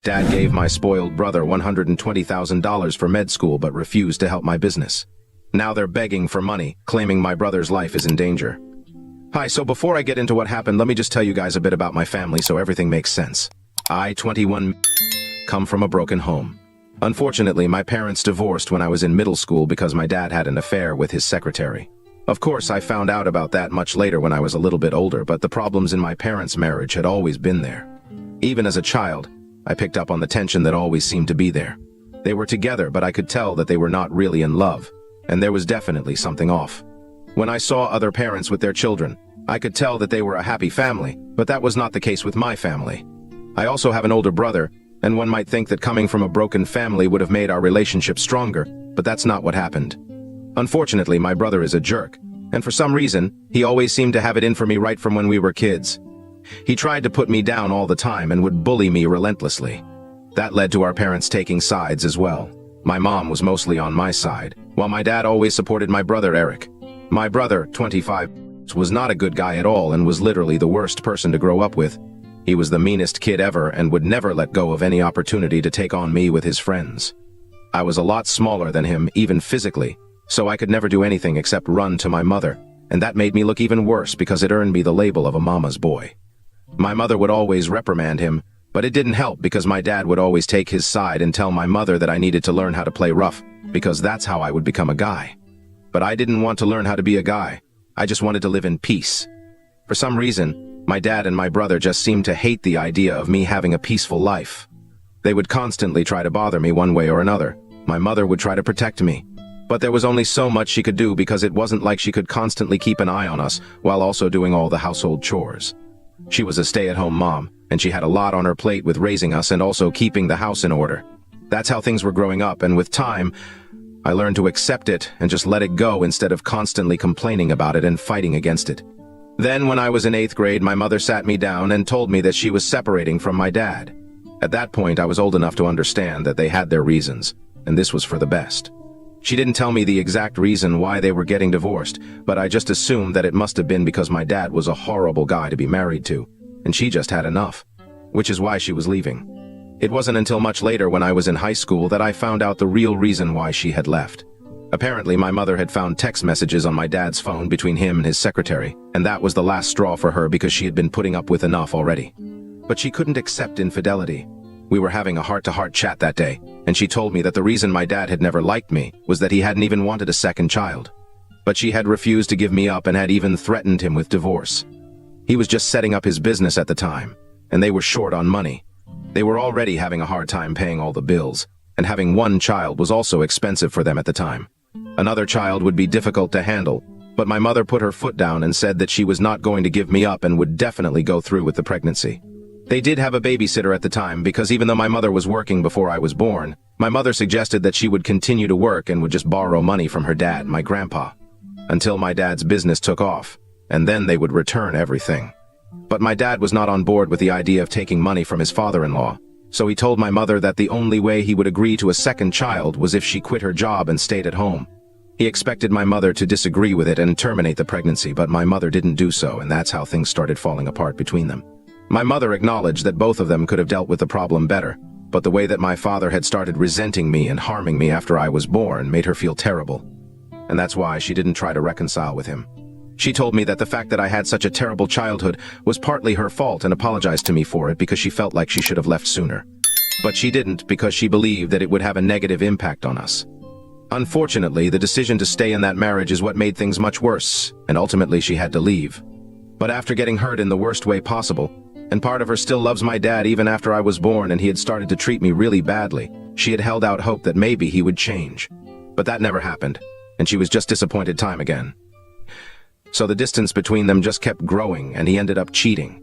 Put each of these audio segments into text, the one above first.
Dad gave my spoiled brother $120,000 for med school but refused to help my business. Now they're begging for money, claiming my brother's life is in danger. Hi, so before I get into what happened, let me just tell you guys a bit about my family so everything makes sense. I, 21, come from a broken home. Unfortunately, my parents divorced when I was in middle school because my dad had an affair with his secretary. Of course, I found out about that much later when I was a little bit older, but the problems in my parents' marriage had always been there. Even as a child, I picked up on the tension that always seemed to be there. They were together, but I could tell that they were not really in love, and there was definitely something off. When I saw other parents with their children, I could tell that they were a happy family, but that was not the case with my family. I also have an older brother, and one might think that coming from a broken family would have made our relationship stronger, but that's not what happened. Unfortunately, my brother is a jerk, and for some reason, he always seemed to have it in for me right from when we were kids. He tried to put me down all the time and would bully me relentlessly. That led to our parents taking sides as well. My mom was mostly on my side, while my dad always supported my brother Eric. My brother, 25, was not a good guy at all and was literally the worst person to grow up with. He was the meanest kid ever and would never let go of any opportunity to take on me with his friends. I was a lot smaller than him, even physically, so I could never do anything except run to my mother, and that made me look even worse because it earned me the label of a mama's boy. My mother would always reprimand him, but it didn't help because my dad would always take his side and tell my mother that I needed to learn how to play rough, because that's how I would become a guy. But I didn't want to learn how to be a guy. I just wanted to live in peace. For some reason, my dad and my brother just seemed to hate the idea of me having a peaceful life. They would constantly try to bother me one way or another. My mother would try to protect me. But there was only so much she could do because it wasn't like she could constantly keep an eye on us while also doing all the household chores. She was a stay-at-home mom, and she had a lot on her plate with raising us and also keeping the house in order. That's how things were growing up, and with time, I learned to accept it and just let it go instead of constantly complaining about it and fighting against it. Then, when I was in 8th grade, my mother sat me down and told me that she was separating from my dad. At that point, I was old enough to understand that they had their reasons, and this was for the best. She didn't tell me the exact reason why they were getting divorced, but I just assumed that it must have been because my dad was a horrible guy to be married to, and she just had enough, which is why she was leaving. It wasn't until much later when I was in high school that I found out the real reason why she had left. Apparently, my mother had found text messages on my dad's phone between him and his secretary, and that was the last straw for her because she had been putting up with enough already. But she couldn't accept infidelity. We were having a heart-to-heart chat that day, and she told me that the reason my dad had never liked me was that he hadn't even wanted a second child. But she had refused to give me up and had even threatened him with divorce. He was just setting up his business at the time, and they were short on money. They were already having a hard time paying all the bills, and having one child was also expensive for them at the time. Another child would be difficult to handle, but my mother put her foot down and said that she was not going to give me up and would definitely go through with the pregnancy. They did have a babysitter at the time because even though my mother was working before I was born, my mother suggested that she would continue to work and would just borrow money from her dad, my grandpa, until my dad's business took off, and then they would return everything. But my dad was not on board with the idea of taking money from his father-in-law, so he told my mother that the only way he would agree to a second child was if she quit her job and stayed at home. He expected my mother to disagree with it and terminate the pregnancy, but my mother didn't do so, and that's how things started falling apart between them. My mother acknowledged that both of them could have dealt with the problem better, but the way that my father had started resenting me and harming me after I was born made her feel terrible. And that's why she didn't try to reconcile with him. She told me that the fact that I had such a terrible childhood was partly her fault and apologized to me for it because she felt like she should have left sooner. But she didn't because she believed that it would have a negative impact on us. Unfortunately, the decision to stay in that marriage is what made things much worse, and ultimately she had to leave. But after getting hurt in the worst way possible, and part of her still loves my dad even after I was born and he had started to treat me really badly, she had held out hope that maybe he would change. But that never happened, and she was just disappointed time again. So the distance between them just kept growing and he ended up cheating.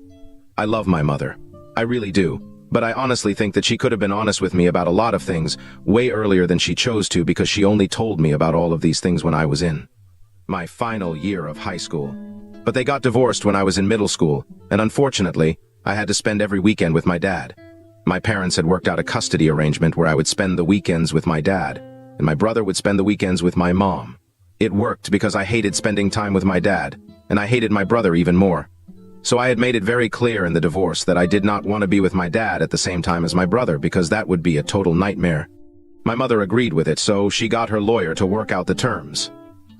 I love my mother. I really do. But I honestly think that she could have been honest with me about a lot of things way earlier than she chose to because she only told me about all of these things when I was in my final year of high school. But they got divorced when I was in middle school, and unfortunately, I had to spend every weekend with my dad. My parents had worked out a custody arrangement where I would spend the weekends with my dad, and my brother would spend the weekends with my mom. It worked because I hated spending time with my dad, and I hated my brother even more. So I had made it very clear in the divorce that I did not want to be with my dad at the same time as my brother because that would be a total nightmare. My mother agreed with it, so she got her lawyer to work out the terms.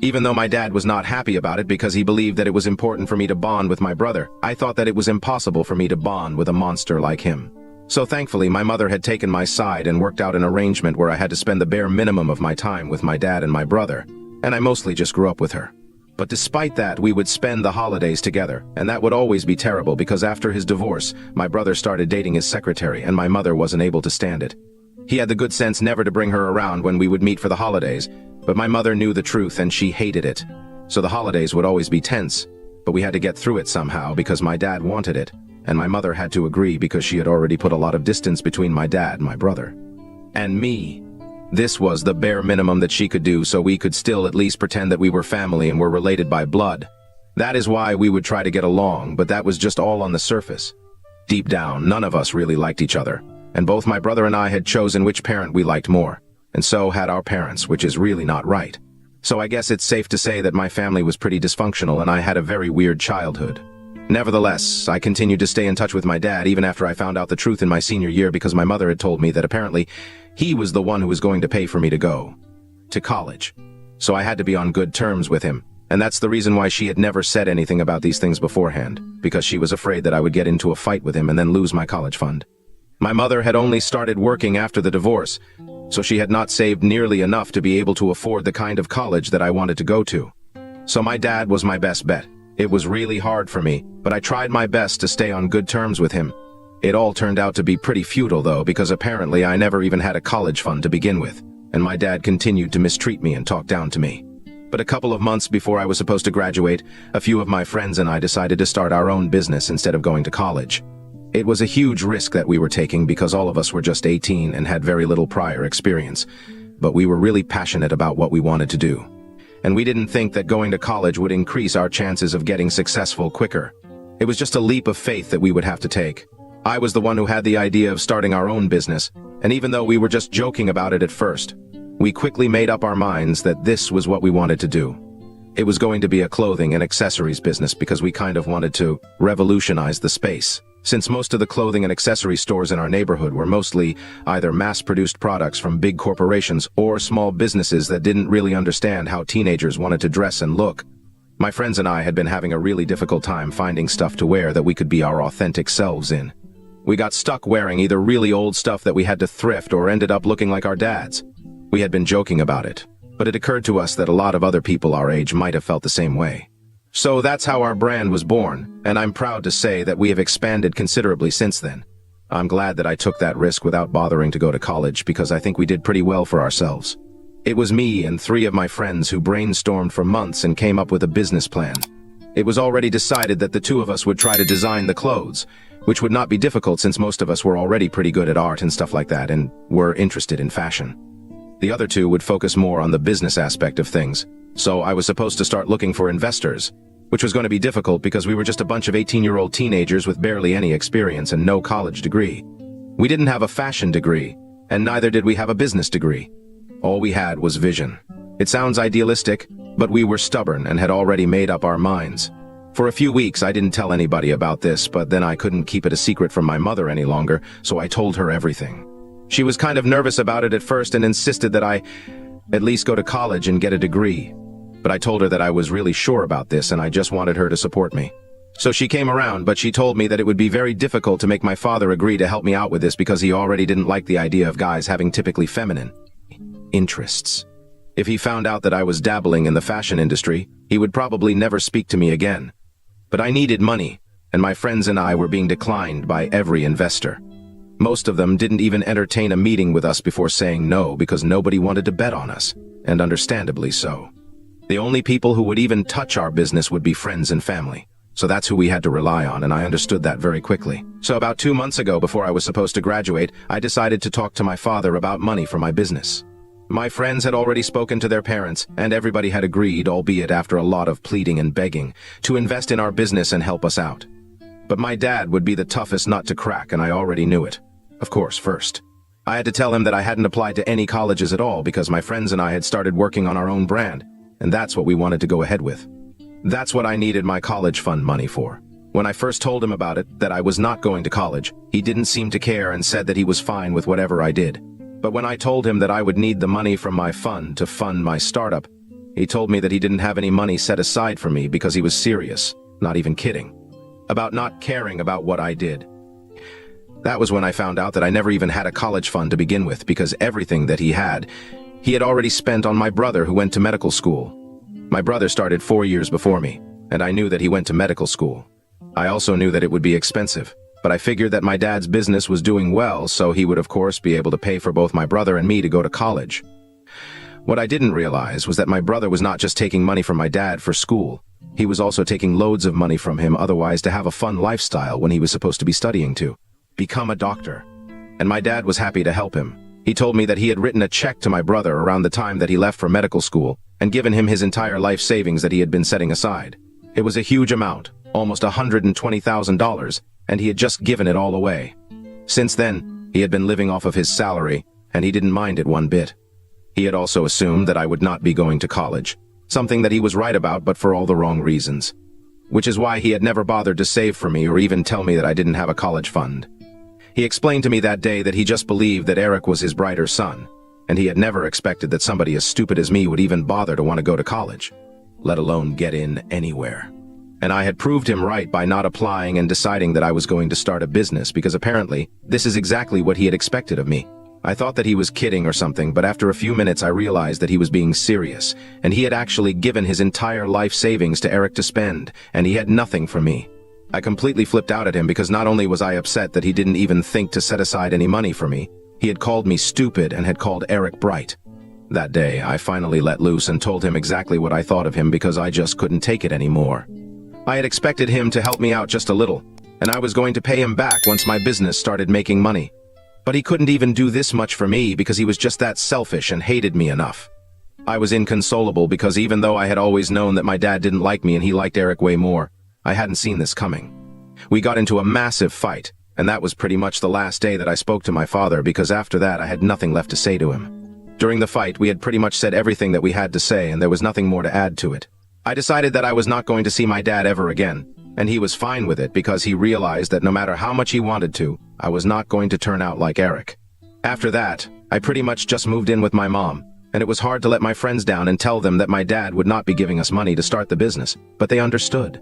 Even though my dad was not happy about it because he believed that it was important for me to bond with my brother, I thought that it was impossible for me to bond with a monster like him. So thankfully, my mother had taken my side and worked out an arrangement where I had to spend the bare minimum of my time with my dad and my brother, and I mostly just grew up with her. But despite that, we would spend the holidays together, and that would always be terrible because after his divorce, my brother started dating his secretary and my mother wasn't able to stand it. He had the good sense never to bring her around when we would meet for the holidays, but my mother knew the truth and she hated it. So the holidays would always be tense, but we had to get through it somehow because my dad wanted it, and my mother had to agree because she had already put a lot of distance between my dad and my brother. And me. This was the bare minimum that she could do so we could still at least pretend that we were family and were related by blood. That is why we would try to get along, but that was just all on the surface. Deep down, none of us really liked each other, and both my brother and I had chosen which parent we liked more, and so had our parents, which is really not right. So I guess it's safe to say that my family was pretty dysfunctional and I had a very weird childhood. Nevertheless, I continued to stay in touch with my dad even after I found out the truth in my senior year because my mother had told me that apparently he was the one who was going to pay for me to go to college. So I had to be on good terms with him, and that's the reason why she had never said anything about these things beforehand, because she was afraid that I would get into a fight with him and then lose my college fund. My mother had only started working after the divorce, so she had not saved nearly enough to be able to afford the kind of college that I wanted to go to. So my dad was my best bet. It was really hard for me, but I tried my best to stay on good terms with him. It all turned out to be pretty futile though, because apparently I never even had a college fund to begin with, and my dad continued to mistreat me and talk down to me. But a couple of months before I was supposed to graduate, a few of my friends and I decided to start our own business instead of going to college. It was a huge risk that we were taking because all of us were just 18 and had very little prior experience, but we were really passionate about what we wanted to do. And we didn't think that going to college would increase our chances of getting successful quicker. It was just a leap of faith that we would have to take. I was the one who had the idea of starting our own business, and even though we were just joking about it at first, we quickly made up our minds that this was what we wanted to do. It was going to be a clothing and accessories business because we kind of wanted to revolutionize the space. Since most of the clothing and accessory stores in our neighborhood were mostly either mass-produced products from big corporations or small businesses that didn't really understand how teenagers wanted to dress and look. My friends and I had been having a really difficult time finding stuff to wear that we could be our authentic selves in. We got stuck wearing either really old stuff that we had to thrift or ended up looking like our dads. We had been joking about it, but it occurred to us that a lot of other people our age might have felt the same way. So that's how our brand was born, and I'm proud to say that we have expanded considerably since then. I'm glad that I took that risk without bothering to go to college because I think we did pretty well for ourselves. It was me and 3 of my friends who brainstormed for months and came up with a business plan. It was already decided that the 2 of us would try to design the clothes, which would not be difficult since most of us were already pretty good at art and stuff like that and were interested in fashion. The other 2 would focus more on the business aspect of things, so I was supposed to start looking for investors, which was going to be difficult because we were just a bunch of 18-year-old teenagers with barely any experience and no college degree. We didn't have a fashion degree, and neither did we have a business degree. All we had was vision. It sounds idealistic, but we were stubborn and had already made up our minds. For a few weeks, I didn't tell anybody about this, but then I couldn't keep it a secret from my mother any longer, so I told her everything. She was kind of nervous about it at first and insisted that I at least go to college and get a degree. But I told her that I was really sure about this and I just wanted her to support me. So she came around, but she told me that it would be very difficult to make my father agree to help me out with this because he already didn't like the idea of guys having typically feminine interests. If he found out that I was dabbling in the fashion industry, he would probably never speak to me again. But I needed money, and my friends and I were being declined by every investor. Most of them didn't even entertain a meeting with us before saying no because nobody wanted to bet on us, and understandably so. The only people who would even touch our business would be friends and family. So that's who we had to rely on, and I understood that very quickly. So about 2 months ago, before I was supposed to graduate, I decided to talk to my father about money for my business. My friends had already spoken to their parents, and everybody had agreed, albeit after a lot of pleading and begging, to invest in our business and help us out. But my dad would be the toughest nut to crack, and I already knew it. Of course, first. I had to tell him that I hadn't applied to any colleges at all because my friends and I had started working on our own brand, and that's what we wanted to go ahead with. That's what I needed my college fund money for. When I first told him about it, that I was not going to college, he didn't seem to care and said that he was fine with whatever I did. But when I told him that I would need the money from my fund to fund my startup, he told me that he didn't have any money set aside for me because he was serious, not even kidding, about not caring about what I did. That was when I found out that I never even had a college fund to begin with, because everything that he had already spent on my brother who went to medical school. My brother started 4 years before me, and I knew that he went to medical school. I also knew that it would be expensive, but I figured that my dad's business was doing well, so he would of course be able to pay for both my brother and me to go to college. What I didn't realize was that my brother was not just taking money from my dad for school. He was also taking loads of money from him otherwise to have a fun lifestyle when he was supposed to be studying to become a doctor. And my dad was happy to help him. He told me that he had written a check to my brother around the time that he left for medical school and given him his entire life savings that he had been setting aside. It was a huge amount, almost $120,000, and he had just given it all away. Since then, he had been living off of his salary, and he didn't mind it one bit. He had also assumed that I would not be going to college, something that he was right about but for all the wrong reasons. Which is why he had never bothered to save for me or even tell me that I didn't have a college fund. He explained to me that day that he just believed that Eric was his brighter son, and he had never expected that somebody as stupid as me would even bother to want to go to college, let alone get in anywhere. And I had proved him right by not applying and deciding that I was going to start a business, because apparently this is exactly what he had expected of me. I thought that he was kidding or something, but after a few minutes I realized that he was being serious, and he had actually given his entire life savings to Eric to spend, and he had nothing for me. I completely flipped out at him because not only was I upset that he didn't even think to set aside any money for me, he had called me stupid and had called Eric bright. That day, I finally let loose and told him exactly what I thought of him because I just couldn't take it anymore. I had expected him to help me out just a little, and I was going to pay him back once my business started making money. But he couldn't even do this much for me because he was just that selfish and hated me enough. I was inconsolable because even though I had always known that my dad didn't like me and he liked Eric way more, I hadn't seen this coming. We got into a massive fight, and that was pretty much the last day that I spoke to my father because after that I had nothing left to say to him. During the fight, we had pretty much said everything that we had to say and there was nothing more to add to it. I decided that I was not going to see my dad ever again, and he was fine with it because he realized that no matter how much he wanted to, I was not going to turn out like Eric. After that, I pretty much just moved in with my mom, and it was hard to let my friends down and tell them that my dad would not be giving us money to start the business, but they understood.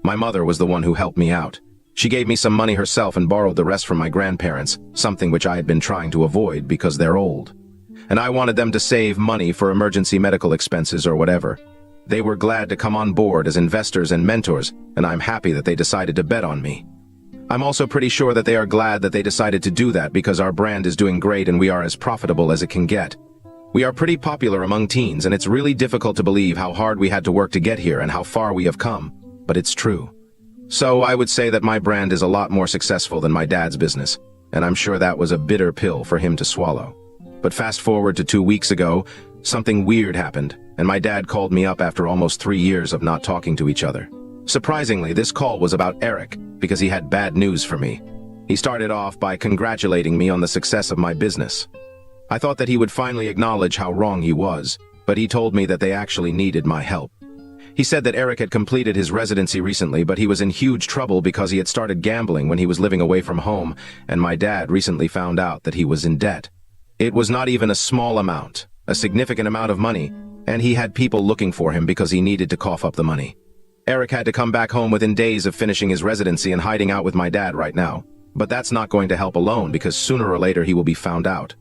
My mother was the one who helped me out. She gave me some money herself and borrowed the rest from my grandparents, something which I had been trying to avoid because they're old. And I wanted them to save money for emergency medical expenses or whatever. They were glad to come on board as investors and mentors, and I'm happy that they decided to bet on me. I'm also pretty sure that they are glad that they decided to do that because our brand is doing great and we are as profitable as it can get. We are pretty popular among teens, and it's really difficult to believe how hard we had to work to get here and how far we have come, but it's true. So I would say that my brand is a lot more successful than my dad's business, and I'm sure that was a bitter pill for him to swallow. But fast forward to 2 weeks ago, something weird happened, and my dad called me up after almost 3 years of not talking to each other. Surprisingly, this call was about Eric, because he had bad news for me. He started off by congratulating me on the success of my business. I thought that he would finally acknowledge how wrong he was, but he told me that they actually needed my help. He said that Eric had completed his residency recently, but he was in huge trouble because he had started gambling when he was living away from home, and my dad recently found out that he was in debt. It was not even a small amount, a significant amount of money, and he had people looking for him because he needed to cough up the money. Eric had to come back home within days of finishing his residency and hiding out with my dad right now, but that's not going to help alone because sooner or later he will be found out.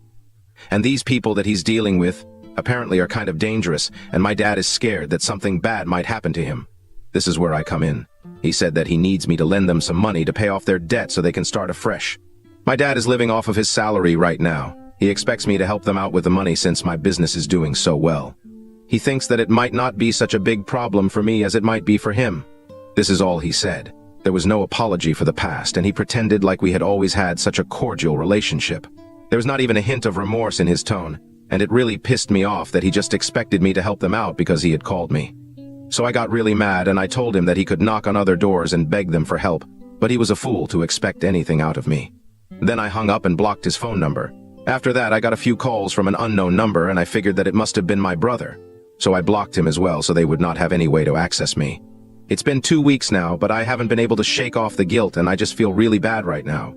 And these people that he's dealing with apparently are kind of dangerous, and my dad is scared that something bad might happen to him. This is where I come in. He said that he needs me to lend them some money to pay off their debt so they can start afresh. My dad is living off of his salary right now. He expects me to help them out with the money since my business is doing so well. He thinks that it might not be such a big problem for me as it might be for him. This is all he said. There was no apology for the past, and he pretended like we had always had such a cordial relationship. There was not even a hint of remorse in his tone, and it really pissed me off that he just expected me to help them out because he had called me. So I got really mad and I told him that he could knock on other doors and beg them for help, but he was a fool to expect anything out of me. Then I hung up and blocked his phone number. After that, I got a few calls from an unknown number and I figured that it must have been my brother. So I blocked him as well so they would not have any way to access me. It's been 2 weeks now, but I haven't been able to shake off the guilt and I just feel really bad right now.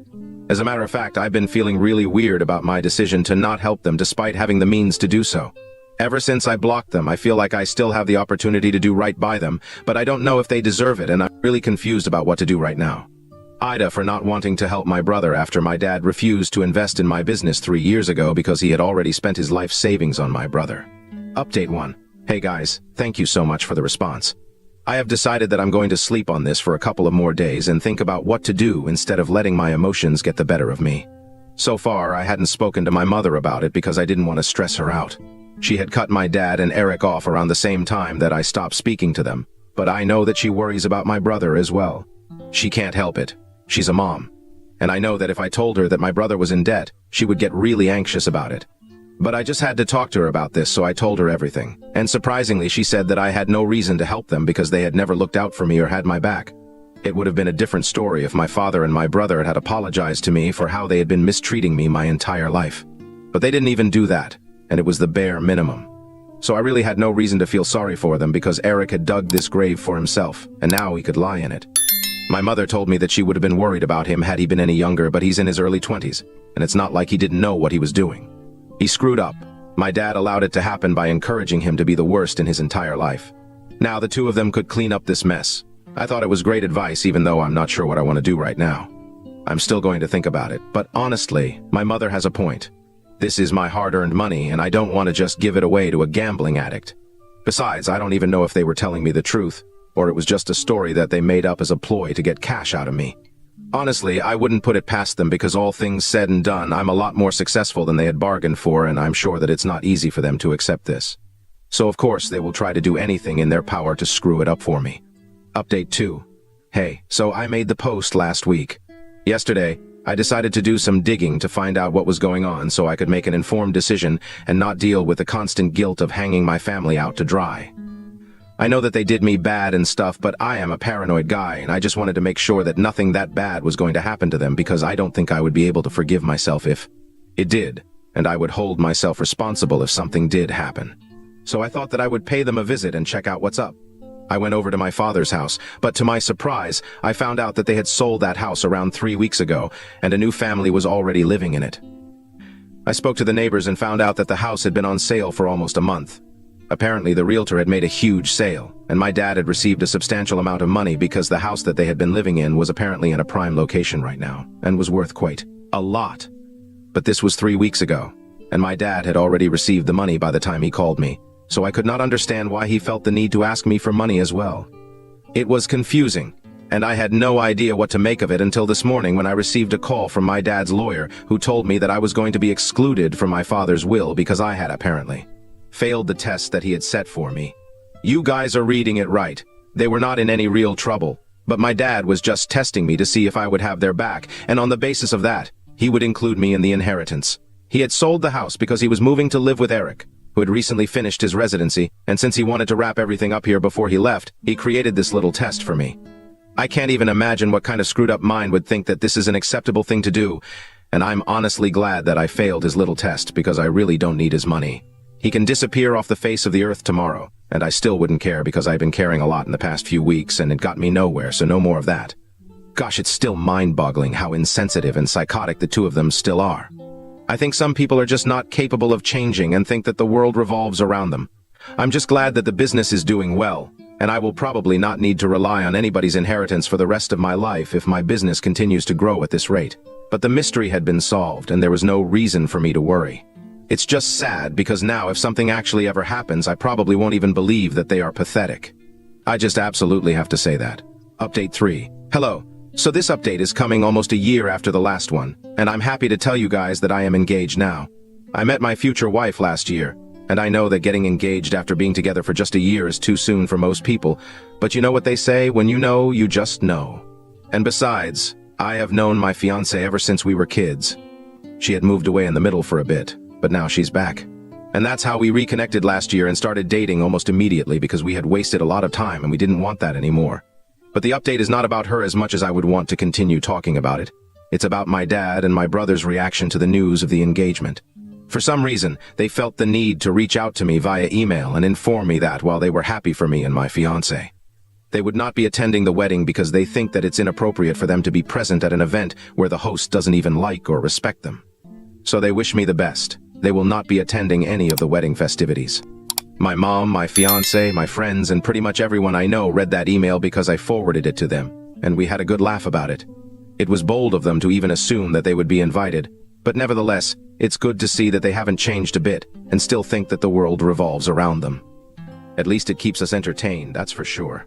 As a matter of fact, I've been feeling really weird about my decision to not help them despite having the means to do so. Ever since I blocked them, I feel like I still have the opportunity to do right by them, but I don't know if they deserve it and I'm really confused about what to do right now. Ida for not wanting to help my brother after my dad refused to invest in my business 3 years ago because he had already spent his life savings on my brother. Update 1. Hey guys, thank you so much for the response. I have decided that I'm going to sleep on this for a couple of more days and think about what to do instead of letting my emotions get the better of me. So far, I hadn't spoken to my mother about it because I didn't want to stress her out. She had cut my dad and Eric off around the same time that I stopped speaking to them, but I know that she worries about my brother as well. She can't help it. She's a mom. And I know that if I told her that my brother was in debt, she would get really anxious about it. But I just had to talk to her about this, so I told her everything. And surprisingly, she said that I had no reason to help them because they had never looked out for me or had my back. It would have been a different story if my father and my brother had apologized to me for how they had been mistreating me my entire life. But they didn't even do that, and it was the bare minimum. So I really had no reason to feel sorry for them because Eric had dug this grave for himself, and now he could lie in it. My mother told me that she would have been worried about him had he been any younger, but he's in his early 20s, and it's not like he didn't know what he was doing. He screwed up. My dad allowed it to happen by encouraging him to be the worst in his entire life. Now the two of them could clean up this mess. I thought it was great advice, even though I'm not sure what I want to do right now. I'm still going to think about it, but honestly, my mother has a point. This is my hard-earned money, and I don't want to just give it away to a gambling addict. Besides, I don't even know if they were telling me the truth, or it was just a story that they made up as a ploy to get cash out of me. Honestly, I wouldn't put it past them because all things said and done, I'm a lot more successful than they had bargained for, and I'm sure that it's not easy for them to accept this. So of course they will try to do anything in their power to screw it up for me. Update 2. Hey, so I made the post last week. Yesterday, I decided to do some digging to find out what was going on so I could make an informed decision and not deal with the constant guilt of hanging my family out to dry. I know that they did me bad and stuff, but I am a paranoid guy, and I just wanted to make sure that nothing that bad was going to happen to them because I don't think I would be able to forgive myself if it did, and I would hold myself responsible if something did happen. So I thought that I would pay them a visit and check out what's up. I went over to my father's house, but to my surprise, I found out that they had sold that house around 3 weeks ago, and a new family was already living in it. I spoke to the neighbors and found out that the house had been on sale for almost a month. Apparently, the realtor had made a huge sale, and my dad had received a substantial amount of money because the house that they had been living in was apparently in a prime location right now, and was worth quite a lot. But this was 3 weeks ago, and my dad had already received the money by the time he called me, so I could not understand why he felt the need to ask me for money as well. It was confusing, and I had no idea what to make of it until this morning when I received a call from my dad's lawyer who told me that I was going to be excluded from my father's will because I had apparently failed the test that he had set for me. You guys are reading it right. They were not in any real trouble, but my dad was just testing me to see if I would have their back, and on the basis of that, he would include me in the inheritance. He had sold the house because he was moving to live with Eric, who had recently finished his residency, and since he wanted to wrap everything up here before he left, he created this little test for me. I can't even imagine what kind of screwed up mind would think that this is an acceptable thing to do, and I'm honestly glad that I failed his little test because I really don't need his money. He can disappear off the face of the earth tomorrow, and I still wouldn't care because I've been caring a lot in the past few weeks and it got me nowhere, so no more of that. Gosh, it's still mind-boggling how insensitive and psychotic the two of them still are. I think some people are just not capable of changing and think that the world revolves around them. I'm just glad that the business is doing well, and I will probably not need to rely on anybody's inheritance for the rest of my life if my business continues to grow at this rate. But the mystery had been solved, and there was no reason for me to worry. It's just sad because now if something actually ever happens, I probably won't even believe that they are pathetic. I just absolutely have to say that. Update 3. Hello. So this update is coming almost a year after the last one, and I'm happy to tell you guys that I am engaged now. I met my future wife last year, and I know that getting engaged after being together for just a year is too soon for most people, but you know what they say, when you know, you just know. And besides, I have known my fiancée ever since we were kids. She had moved away in the middle for a bit, but now she's back. And that's how we reconnected last year and started dating almost immediately because we had wasted a lot of time and we didn't want that anymore. But the update is not about her as much as I would want to continue talking about it. It's about my dad and my brother's reaction to the news of the engagement. For some reason, they felt the need to reach out to me via email and inform me that while they were happy for me and my fiancé. They would not be attending the wedding because they think that it's inappropriate for them to be present at an event where the host doesn't even like or respect them. So they wish me the best. They will not be attending any of the wedding festivities. My mom, my fiance, my friends, and pretty much everyone I know read that email because I forwarded it to them, and we had a good laugh about it. It was bold of them to even assume that they would be invited, but nevertheless, it's good to see that they haven't changed a bit and still think that the world revolves around them. At least it keeps us entertained, that's for sure.